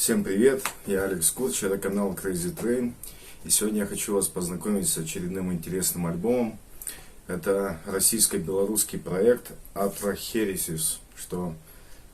Всем привет, я Алекс Курч, это канал Crazy Train. И сегодня я хочу вас познакомить с очередным интересным альбомом. Это российско-белорусский проект Atra Heresis, что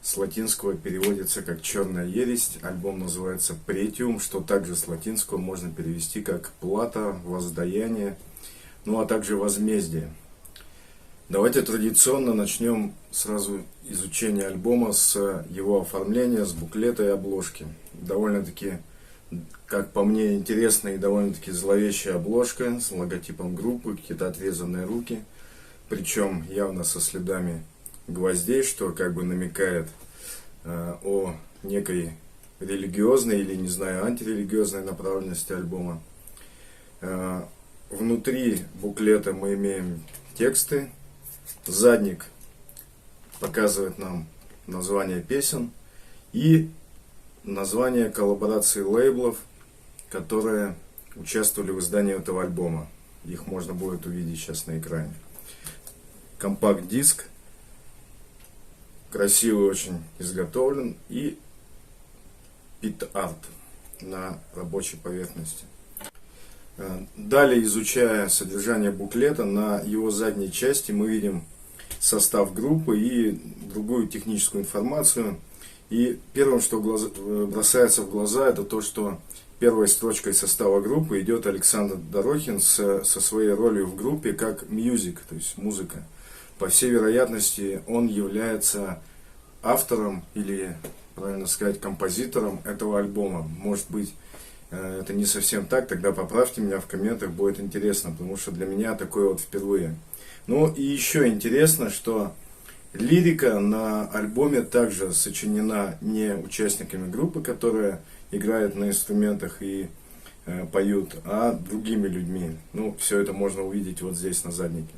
с латинского переводится как «Черная ересь». Альбом называется «Претиум», что также с латинского можно перевести как «Плата», «Воздаяние», ну а также «Возмездие». Давайте традиционно начнем сразу изучение альбома с его оформления, с буклета и обложки. Довольно-таки, как по мне, интересная и довольно-таки зловещая обложка с логотипом группы, какие-то отрезанные руки, причем явно со следами гвоздей, что как бы намекает о некой религиозной или, не знаю, антирелигиозной направленности альбома. Внутри буклета мы имеем тексты. Задник показывает нам название песен и название коллаборации лейблов, которые участвовали в издании этого альбома. Их можно будет увидеть сейчас на экране. Компакт-диск красиво очень изготовлен и пит-арт на рабочей поверхности. Далее, изучая содержание буклета, на его задней части мы видим состав группы и другую техническую информацию. И первым, что бросается в глаза, это то, что первой строчкой состава группы идет Александр Дорохин со своей ролью в группе как мьюзик, то есть музыка. По всей вероятности, он является автором или, правильно сказать, композитором этого альбома. Может быть, это не совсем так, тогда поправьте меня в комментах, будет интересно, потому что для меня такое вот впервые. Ну и еще интересно, что лирика на альбоме также сочинена не участниками группы, которые играют на инструментах и поют, а другими людьми. Ну, все это можно увидеть вот здесь на заднике.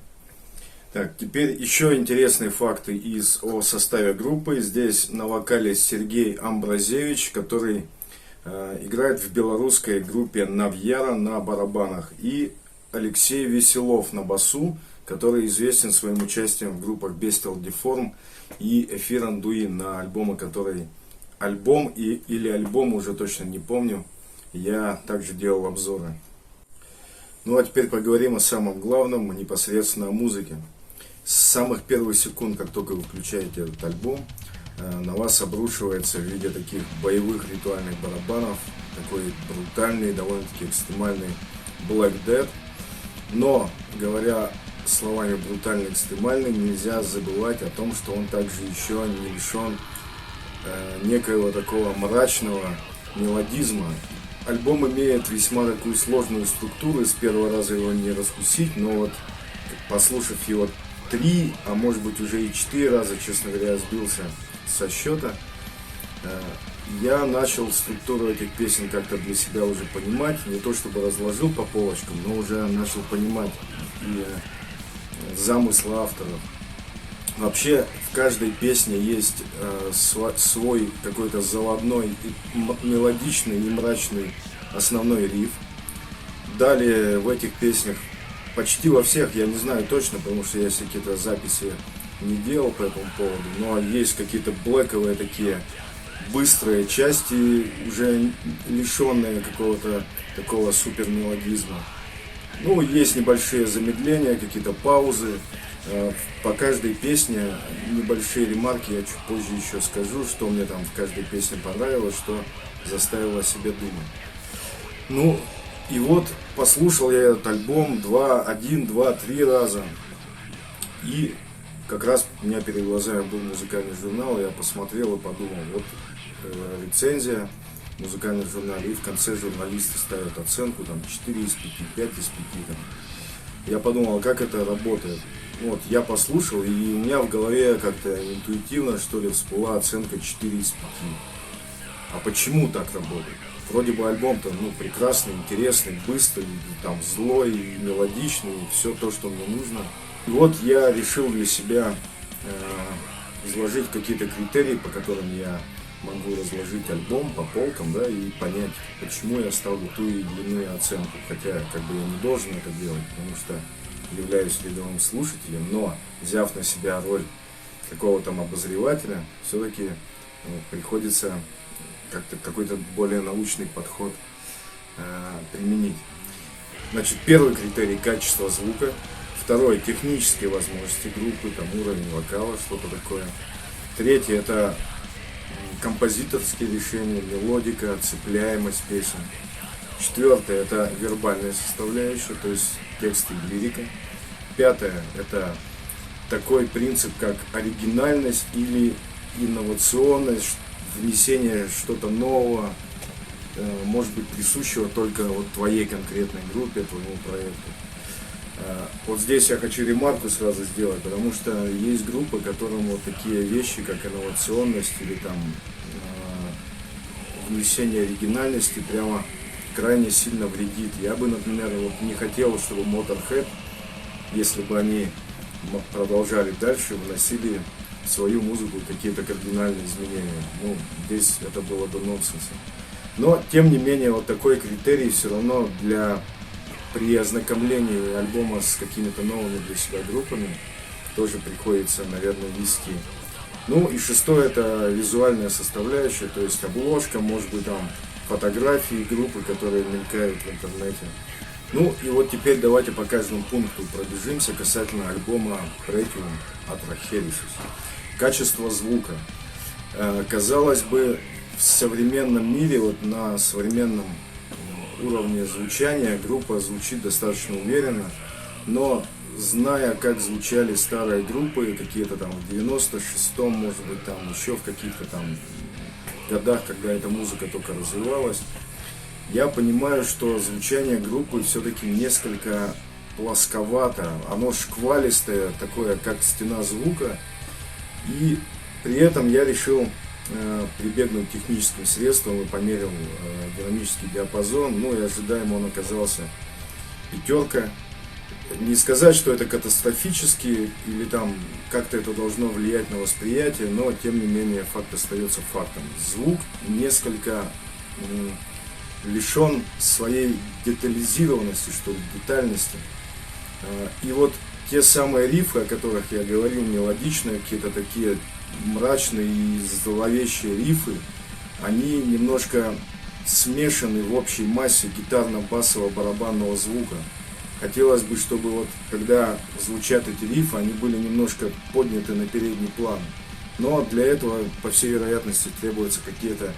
Так, теперь еще интересные факты о составе группы. Здесь на вокале Сергей Амбразевич, который играет в белорусской группе Навьяра на барабанах, и Алексей Веселов на басу, который известен своим участием в группах Bestial Deform и Эфир Андуин, на альбомы, который или альбом, уже точно не помню, я также делал обзоры. Ну а теперь поговорим о самом главном, непосредственно о музыке. С самых первых секунд, как только вы включаете этот альбом, на вас обрушивается в виде таких боевых ритуальных барабанов такой брутальный, довольно-таки экстремальный Black Death. Но, говоря словами брутальный, экстремальный, нельзя забывать о том, что он также еще не лишен некоего такого мрачного мелодизма. Альбом имеет весьма такую сложную структуру, и с первого раза его не раскусить, но вот послушав его 3, а может быть уже и 4 раза, честно говоря, сбился со счета, я начал структуру этих песен как-то для себя уже понимать, не то чтобы разложил по полочкам, но уже начал понимать и замыслы авторов. Вообще в каждой песне есть свой какой-то заводной, мелодичный и мрачный основной риф. Далее в этих песнях, почти во всех, я не знаю точно, потому что я какие-то записи не делал по этому поводу, но есть какие-то блэковые такие быстрые части, уже лишенные какого-то такого супер мелодизма. Ну, есть небольшие замедления, какие-то паузы. По каждой песне небольшие ремарки, я чуть позже еще скажу, что мне там в каждой песне понравилось, что заставило о себе думать. Ну, и вот послушал я этот альбом 3 раза. И как раз у меня перед глазами был музыкальный журнал, я посмотрел и подумал, вот рецензия, музыкальный журнал, и в конце журналисты ставят оценку, там 4 из 5, 5 из 5. Там. Я подумал, как это работает. Вот, я послушал, и у меня в голове как-то интуитивно, что ли, всплыла оценка 4 из 5. А почему так работает? Вроде бы альбом-то, прекрасный, интересный, быстрый, там, злой, мелодичный, все то, что мне нужно. И вот я решил для себя изложить какие-то критерии, по которым я могу разложить альбом по полкам, да, и понять, почему я ставлю ту или иную оценку. Хотя, как бы, я не должен это делать, потому что являюсь рядовым слушателем, но, взяв на себя роль какого-то обозревателя, все-таки приходится как-то какой-то более научный подход применить. Значит, первый критерий — качество звука. Второй — технические возможности группы, там уровень вокала, что-то такое. Третье — это композиторские решения, мелодика, цепляемость песен. Четвертое — это вербальная составляющая, то есть тексты и лирика. Пятое — это такой принцип, как оригинальность или инновационность, внесение что-то нового, может быть, присущего только вот твоей конкретной группе, твоему проекту. Вот здесь я хочу ремарку сразу сделать, потому что есть группы, которым вот такие вещи, как инновационность или там внесение оригинальности прямо крайне сильно вредит. Я бы, например, вот не хотел, чтобы Motorhead, если бы они продолжали дальше, вносили в свою музыку какие-то кардинальные изменения. Ну, здесь это было бы нонсенсом. Но, тем не менее, вот такой критерий все равно при ознакомлении альбома с какими-то новыми для себя группами тоже приходится, наверное, вести. Ну и шестое — это визуальная составляющая, то есть обложка, может быть, там фотографии группы, которые мелькают в интернете. Ну и вот теперь давайте по каждому пункту пробежимся касательно альбома Pretium от Rachelisis. Качество звука. Казалось бы, в современном мире, вот на современном уровне звучания группа звучит достаточно уверенно, но зная, как звучали старые группы, какие-то там в 96-м, может быть, там еще в каких-то там годах, когда эта музыка только развивалась, я понимаю, что звучание группы все-таки несколько плосковато, оно шквалистое, такое, как стена звука, и при этом я решил прибегнуть к техническим средствам и померил динамический диапазон, ну и ожидаемо он оказался 5. Не сказать, что это катастрофически или там как-то это должно влиять на восприятие, но тем не менее факт остается фактом. Звук несколько лишен своей детализированности, что ли, детальности. И вот те самые рифы, о которых я говорил, мелодичные, какие-то такие мрачные и зловещие рифы, они немножко смешаны в общей массе гитарно-басово-барабанного звука. Хотелось бы, чтобы вот когда звучат эти рифы, они были немножко подняты на передний план. Но для этого, по всей вероятности, требуются какие-то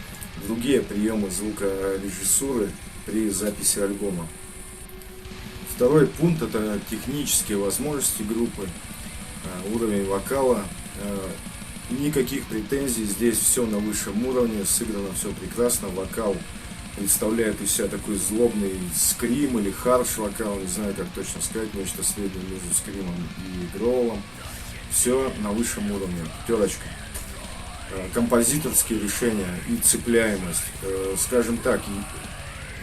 другие приемы звукорежиссуры при записи альбома. Второй пункт — это технические возможности группы, уровень вокала. Никаких претензий, здесь все на высшем уровне, сыграно все прекрасно, вокал представляет из себя такой злобный скрим или харш-вокал, не знаю, как точно сказать, нечто среднее между скримом и гроулом. Все на высшем уровне, 5. Композиторские решения и цепляемость. Скажем так,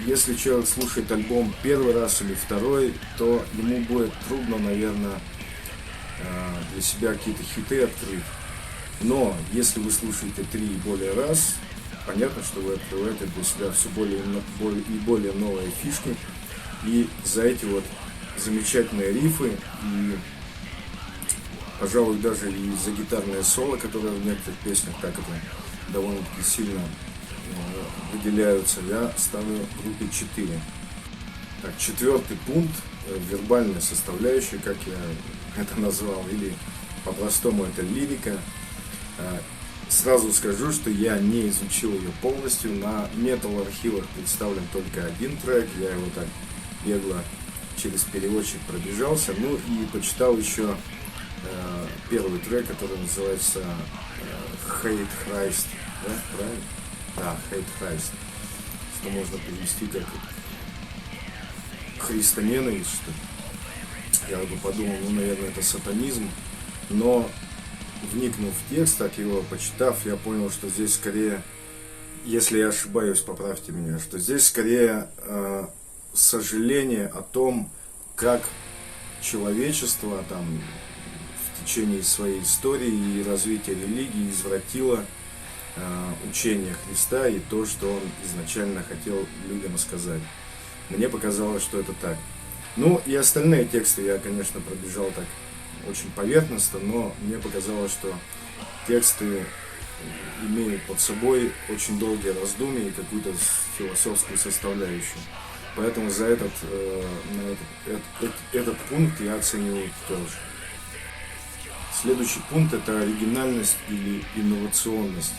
если человек слушает альбом первый раз или второй, то ему будет трудно, наверное, для себя какие-то хиты открыть. Но если вы слушаете 3 и более раз, понятно, что вы открываете для себя все более и более новые фишки. И за эти вот замечательные рифы и, пожалуй, даже и за гитарное соло, которое в некоторых песнях так это довольно-таки сильно выделяются, я ставлю группе 4. Так, 4-й пункт — вербальная составляющая, как я это назвал, или по-простому это лирика. Сразу скажу, что я не изучил ее полностью. На метал-архивах представлен только один трек. Я его так бегло через переводчик пробежался. Ну и почитал еще первый трек, который называется Hate Christ. Да, правильно? Да, Hate Christ. Что можно перевести как христоненависть, что ли. Я бы подумал, ну, наверное, это сатанизм. Но вникнув в текст, так его почитав, я понял, что здесь скорее, если я ошибаюсь, поправьте меня, что здесь скорее сожаление о том, как человечество там в течение своей истории и развития религии извратило учение Христа и то, что он изначально хотел людям сказать. Мне показалось, что это так. Ну и остальные тексты я, конечно, пробежал так очень поверхностно, но мне показалось, что тексты имеют под собой очень долгие раздумья и какую-то философскую составляющую. Поэтому за этот пункт я оцениваю тоже. Следующий пункт — это оригинальность или инновационность.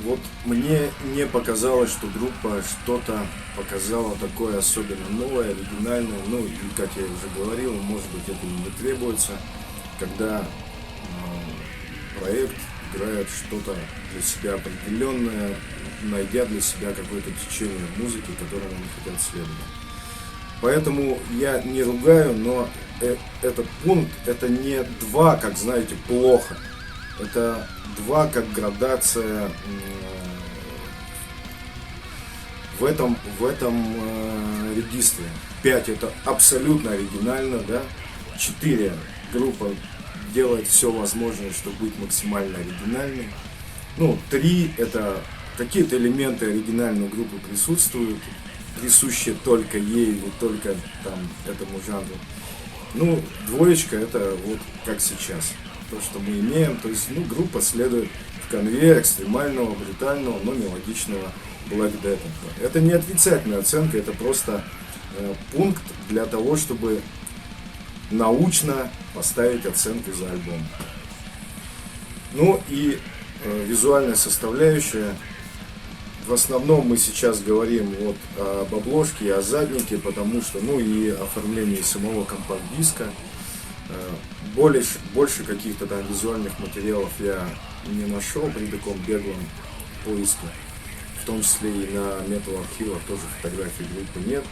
Вот мне не показалось, что группа что-то показала такое особенно новое, оригинальное. Ну и, как я уже говорил, может быть, это и не требуется, когда проект играет что-то для себя определенное, найдя для себя какое-то течение музыки, которым они хотят следовать. Поэтому я не ругаю, но этот пункт — это не 2, как знаете, плохо. Это 2 как градация в этом регистре. 5 это абсолютно оригинально, да? 4 группа делает все возможное, чтобы быть максимально оригинальной. Ну, 3 это какие-то элементы оригинальной группы присутствуют, присущие только ей или только там этому жанру. Ну, 2 это вот как сейчас. То, что мы имеем, то есть, группа следует в конве экстремального, брутального, но мелодичного Black Death. Это не отрицательная оценка, это просто пункт для того, чтобы научно поставить оценку за альбом. Ну и визуальная составляющая. В основном мы сейчас говорим вот об обложке и о заднике, потому что, и оформлении самого компакт-диска. Больше каких-то там визуальных материалов я не нашел при таком беглом поиске. В том числе и на Metal архивах тоже фотографий группы нет.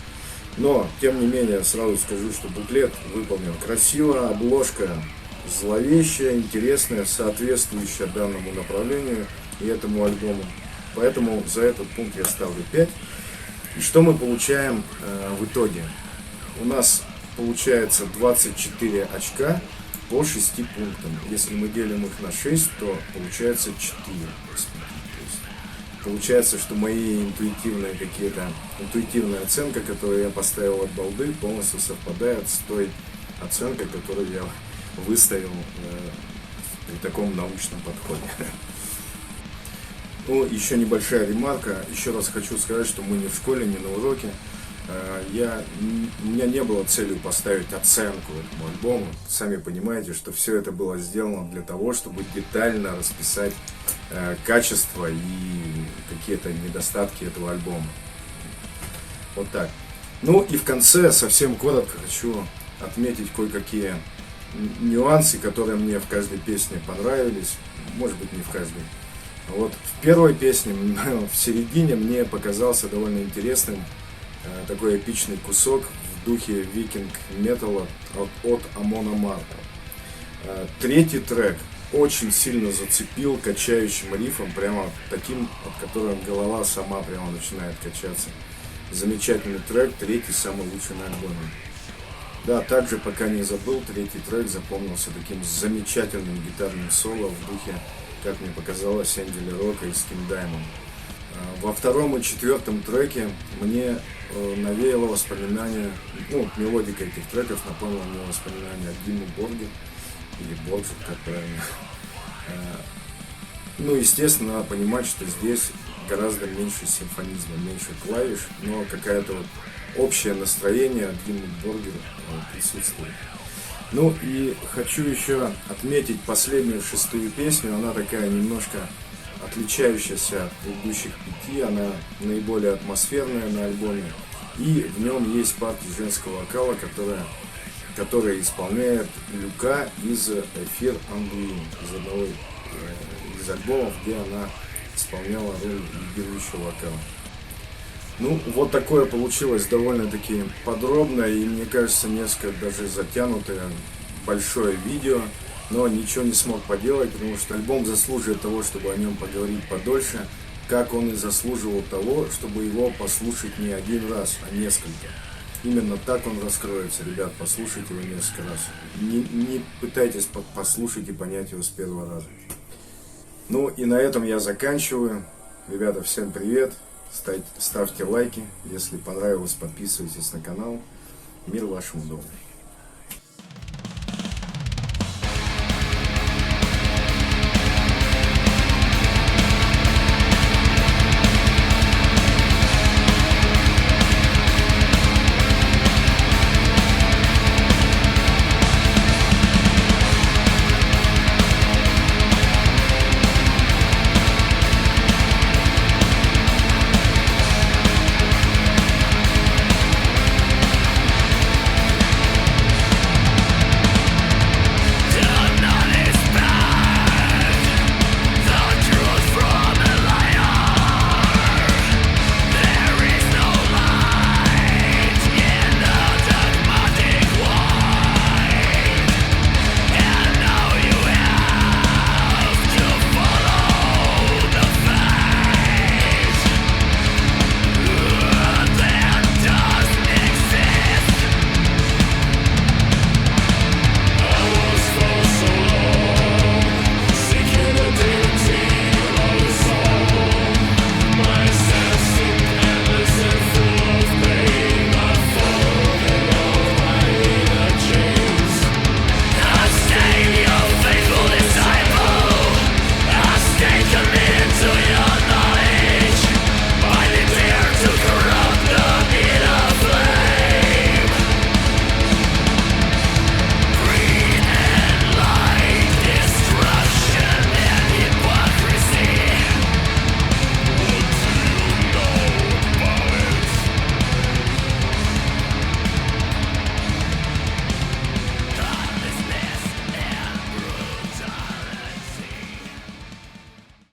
Но, тем не менее, сразу скажу, что буклет выполнен красиво, обложка зловещая, интересная, соответствующая данному направлению и этому альбому. Поэтому за этот пункт я ставлю 5. И что мы получаем в итоге? У нас получается 24 очка по 6 пунктам. Если мы делим их на 6, то получается 4 из 5. Получается, что мои интуитивная оценка, которую я поставил от балды, полностью совпадает с той оценкой, которую я выставил при таком научном подходе. Ну, еще небольшая ремарка. Еще раз хочу сказать, что мы не в школе, не на уроке. У меня не было целью поставить оценку этому альбому. Сами понимаете, что все это было сделано для того, чтобы детально расписать качество и какие-то недостатки этого альбома. Вот так. Ну и в конце совсем коротко хочу отметить кое-какие нюансы, которые мне в каждой песне понравились. Может быть, не в каждой. Вот в первой песне, в середине, мне показался довольно интересным такой эпичный кусок в духе викинг-металла от Амона Амарта. Третий трек очень сильно зацепил качающим рифом, прямо таким, от которого голова сама прямо начинает качаться. Замечательный трек, третий самый лучший на альбоме. Да, также, пока не забыл, третий трек запомнился таким замечательным гитарным соло в духе, как мне показалось, Энди Ли Рока и Скин Даймонд. Во втором и четвертом треке мне навеяло воспоминания, мелодика этих треков напомнила мне воспоминания о Диму Борге, или Борджет, как правильно. Естественно, надо понимать, что здесь гораздо меньше симфонизма, меньше клавиш, но какое-то вот общее настроение от Димы Боргера присутствует. Ну и хочу еще отметить последнюю, 6-ю песню. Она такая немножко отличающаяся от предыдущих 5. Она наиболее атмосферная на альбоме. И в нем есть партия женского вокала, которая исполняет Люка из Fear Undoing, из одного из альбомов, где она исполняла роль лидирующего вокала. Вот такое получилось довольно-таки подробное и, мне кажется, несколько даже затянутое большое видео, но ничего не смог поделать, потому что альбом заслуживает того, чтобы о нем поговорить подольше, как он и заслуживал того, чтобы его послушать не один раз, а несколько. Именно так он раскроется, ребят, послушайте его несколько раз. Не пытайтесь послушать и понять его с первого раза. Ну и на этом я заканчиваю. Ребята, всем привет. Ставьте лайки. Если понравилось, подписывайтесь на канал. Мир вашему дому.